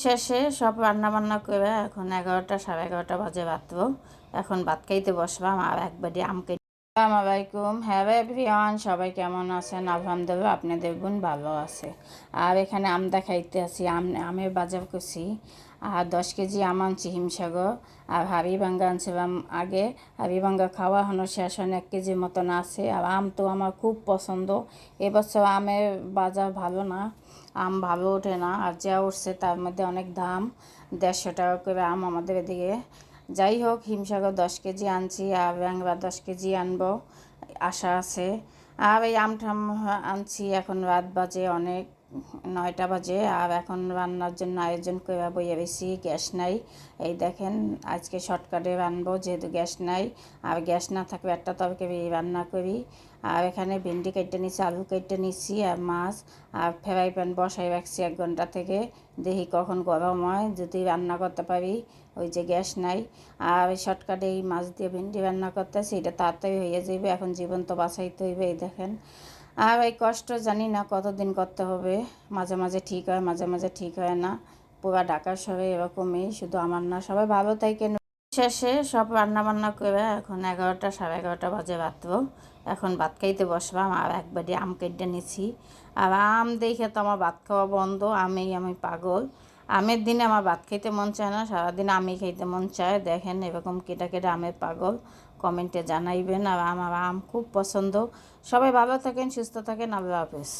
শেষে সব রান্না বান্না করে এখন 11টা 11:30 বাজে রাত্র। এখন ভাত খাইতে বসলাম আর একবারই আম খাইতে। আসসালামু আলাইকুম, হ্যালো এভরিওয়ান, সবাই কেমন আছেন? আলহামদুলিল্লাহ আপনাদের বোন ভালো আছে। আর এখানে আম দেখাইতে আছি, আমের বাজার করছি। আর 10 কেজি আম আনছি হিমসাগর। আর হাড়িভাঙ্গা আনছিলাম আগে, হাড়িভাঙ্গা খাওয়া হলো শেষ, 1 কেজির মতন আছে। আর আম তো আমার খুব পছন্দ। এবছর আমের বাজার ভালো না, আম ভালো ওঠে না, আর যা উঠছে তার মধ্যে অনেক দাম। 150 টাকা করে আম আমাদের এদিকে। যাই হোক, হিমসাগর 10 কেজি আনছি, আর ব্যাংলা 10 কেজি আনবো আশা আছে। আর এই আমঠাম আনছি, এখন রাত বাজে অনেক, 9টা বাজে। আর এখন রান্নার জন্য আয়োজন করে বইয়ে বেশি, গ্যাস নাই। এই দেখেন, আজকে শর্টকাটে রানবো যেহেতু গ্যাস নাই। আর গ্যাস না থাকলে একটা তরকারি রান্না করি। আর এখানে ভেন্ডি কেটে নিচ্ছি, আলু কেটে নিচ্ছি, আর মাছ। আর ফ্রাই প্যান বসাই রাখছি 1 ঘন্টা থেকে, দেখি কখন গরম হয়, যদি রান্না করতে পারি। ওই যে গ্যাস নাই। আর শর্টকাটে এই মাছ দিয়ে ভেন্ডি রান্না করতেছি, এটা তাড়াতাড়ি হয়ে যাবে, এখন জীবন তো বাঁচাইতে হইবে। এই দেখেন, আর এই কষ্ট জানি না কতদিন করতে হবে। মাঝে মাঝে ঠিক হয়, মাঝে মাঝে ঠিক হয় না। পুরা ঢাকার শহরে এরকমই, শুধু আমার না, সবাই ভালো থাকেন। শেষে সব রান্না বান্না করে এখন 11টা 11:30 বাজে রাত্র। এখন ভাত খাইতে বসলাম আর একবারই আম কেটে নিছি। আর আম দেখে তো আমার ভাত খাওয়া বন্ধ, আমি পাগল। আমের দিনে আমার ভাত খাইতে মন চায় না, সারাদিন আমি খাইতে মন চায়। দেখেন এরকম কেটে কেটে আমের পাগল, কমেন্টে জানাইবেন। আর আমার আম খুব পছন্দ। সবাই ভালো থাকেন, সুস্থ থাকেন, আল্লাহ হাফেজ।